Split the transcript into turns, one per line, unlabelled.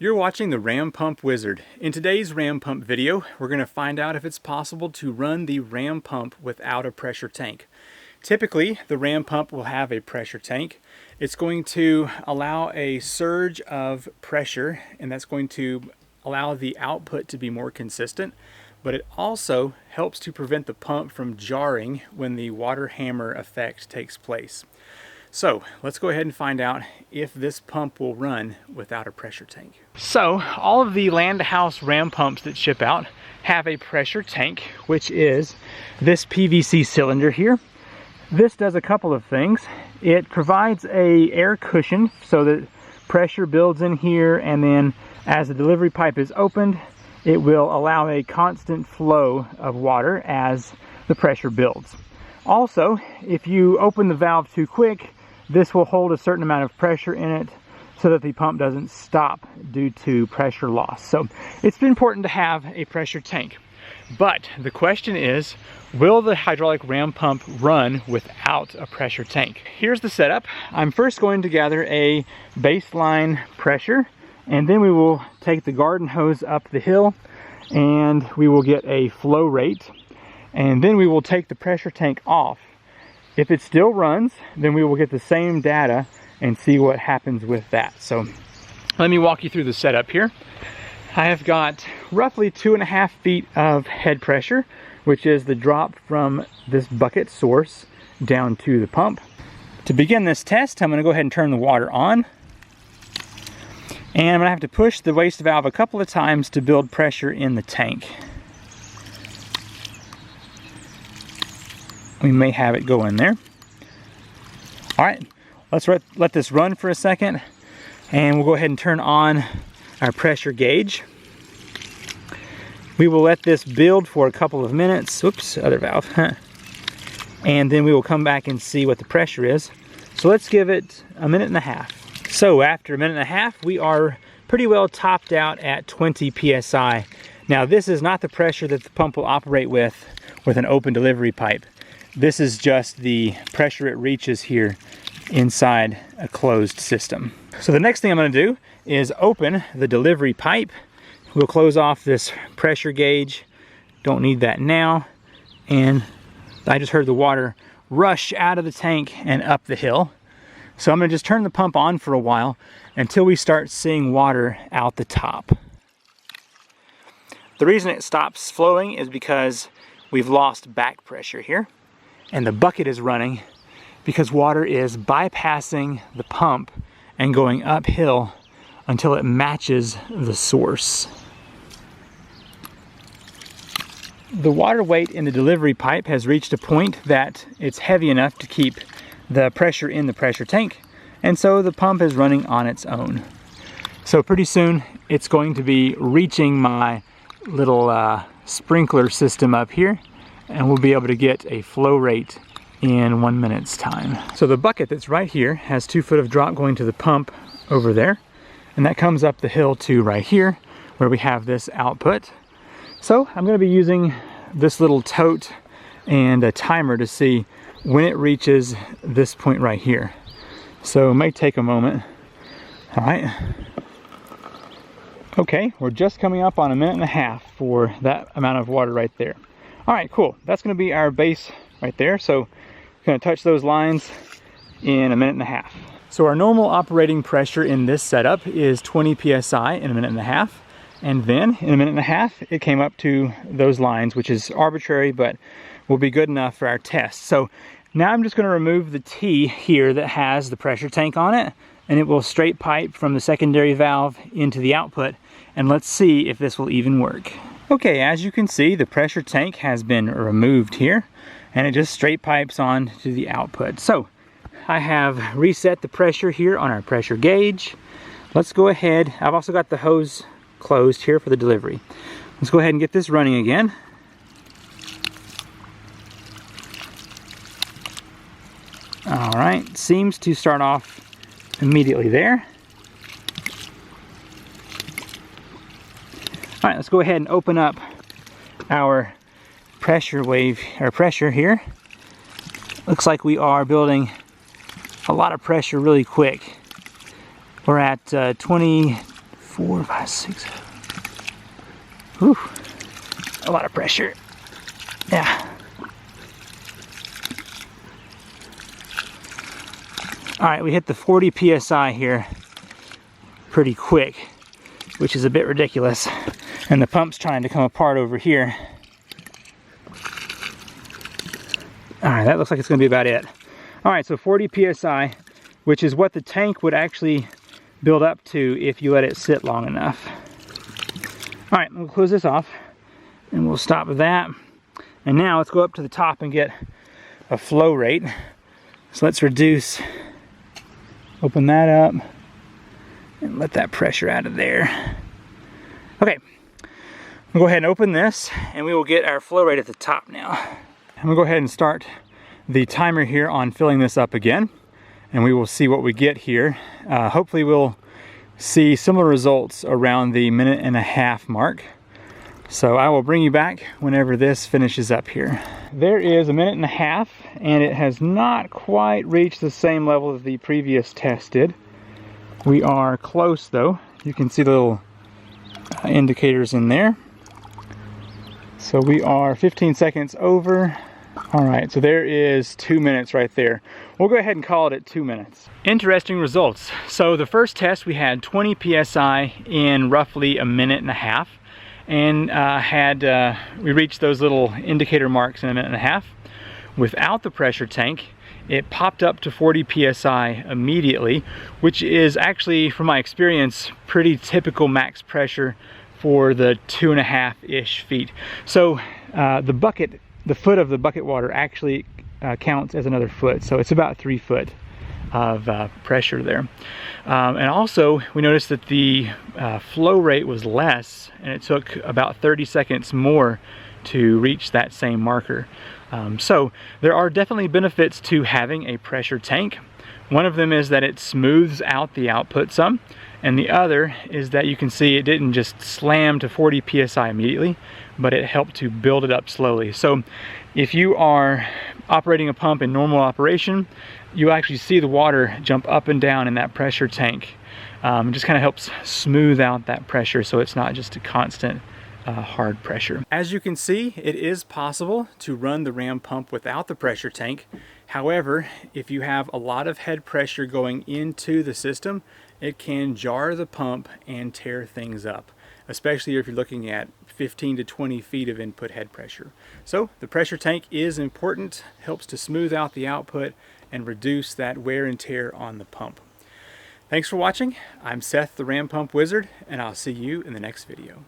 You're watching the Ram Pump Wizard. In today's Ram Pump video, we're going to find out if it's possible to run the Ram Pump without a pressure tank. Typically, the Ram Pump will have a pressure tank. It's going to allow a surge of pressure, and that's going to allow the output to be more consistent, but it also helps to prevent the pump from jarring when the water hammer effect takes place. So let's go ahead and find out if this pump will run without a pressure tank. So all of the Landhaus Ram pumps that ship out have a pressure tank, which is this PVC cylinder here. This does a couple of things. It provides a air cushion so that pressure builds in here, and then as the delivery pipe is opened, it will allow a constant flow of water as the pressure builds. Also, if you open the valve too quick, this will hold a certain amount of pressure in it so that the pump doesn't stop due to pressure loss. So it's important to have a pressure tank. But the question is, will the hydraulic Ram pump run without a pressure tank? Here's the setup. I'm first going to gather a baseline pressure, and then we will take the garden hose up the hill and we will get a flow rate, and then we will take the pressure tank off. If it still runs, then we will get the same data and see what happens with that. So let me walk you through the setup here. I have got roughly 2.5 feet of head pressure, which is the drop from this bucket source down to the pump. To begin this test, I'm going to go ahead and turn the water on. And I'm going to have to push the waste valve a couple of times to build pressure in the tank. We may have it go in there. All right, let's let this run for a second, and we'll go ahead and turn on our pressure gauge. We will let this build for a couple of minutes. Oops, other valve. And then we will come back and see what the pressure is. So let's give it a minute and a half. So after a minute and a half, we are pretty well topped out at 20 psi. Now this is not the pressure that the pump will operate with an open delivery pipe. This is just the pressure it reaches here inside a closed system. So the next thing I'm going to do is open the delivery pipe. We'll close off this pressure gauge. Don't need that now. And I just heard the water rush out of the tank and up the hill. So I'm going to just turn the pump on for a while until we start seeing water out the top. The reason it stops flowing is because we've lost back pressure here. And the bucket is running because water is bypassing the pump and going uphill until it matches the source. The water weight in the delivery pipe has reached a point that it's heavy enough to keep the pressure in the pressure tank, and so the pump is running on its own. So pretty soon it's going to be reaching my little sprinkler system up here, and we'll be able to get a flow rate in 1 minute's time. So the bucket that's right here has 2 foot of drop going to the pump over there, and that comes up the hill to right here where we have this output. So I'm going to be using this little tote and a timer to see when it reaches this point right here. So it may take a moment. All right. Okay, we're just coming up on a minute and a half for that amount of water right there. All right, cool. That's going to be our base right there. So I'm going to touch those lines in a minute and a half. So our normal operating pressure in this setup is 20 psi in a minute and a half. And then in a minute and a half, it came up to those lines, which is arbitrary, but will be good enough for our test. So now I'm just going to remove the T here that has the pressure tank on it, and it will straight pipe from the secondary valve into the output. And let's see if this will even work. Okay, as you can see, the pressure tank has been removed here, and it just straight pipes on to the output. So I have reset the pressure here on our pressure gauge. Let's go ahead. I've also got the hose closed here for the delivery. Let's go ahead and get this running again. All right, seems to start off immediately there. All right, let's go ahead and open up our pressure wave, or pressure here. Looks like we are building a lot of pressure really quick. We're at 20 4, 5, 6. Whew. A lot of pressure. Yeah. All right, we hit the 40 PSI here pretty quick, which is a bit ridiculous. And the pump's trying to come apart over here. All right, that looks like it's gonna be about it. All right, so 40 PSI, which is what the tank would actually build up to if you let it sit long enough. All right, we'll close this off and we'll stop with that. And now let's go up to the top and get a flow rate. So let's open that up and let that pressure out of there. Okay, we'll go ahead and open this and we will get our flow rate at the top now. I'm gonna go ahead and start the timer here on filling this up again, and we will see what we get here. Hopefully we'll see similar results around the 1.5 minute mark. So I will bring you back whenever this finishes up here. There is 1.5 minutes, and it has not quite reached the same level as the previous test did. We are close though. You can see the little indicators in there. So we are 15 seconds over. All right, so there is 2 minutes right there. We'll go ahead and call it at 2 minutes. Interesting results. So the first test we had 20 PSI in roughly 1.5 minutes, and we reached those little indicator marks in 1.5 minutes. Without the pressure tank, it popped up to 40 PSI immediately, which is actually, from my experience, pretty typical max pressure for the 2.5-ish feet. So the foot of the bucket water actually counts as another foot, so it's about 3 foot of pressure there. And also we noticed that the flow rate was less, and it took about 30 seconds more to reach that same marker. So there are definitely benefits to having a pressure tank. One of them is that it smooths out the output some, and the other is that you can see it didn't just slam to 40 PSI immediately, but it helped to build it up slowly. So if you are operating a pump in normal operation, you actually see the water jump up and down in that pressure tank. It just kind of helps smooth out that pressure so it's not just a constant hard pressure. As you can see, it is possible to run the Ram pump without the pressure tank. However, if you have a lot of head pressure going into the system, it can jar the pump and tear things up, especially if you're looking at 15 to 20 feet of input head pressure. So the pressure tank is important, helps to smooth out the output and reduce that wear and tear on the pump. Thanks for watching. I'm Seth, the Ram Pump Wizard, and I'll see you in the next video.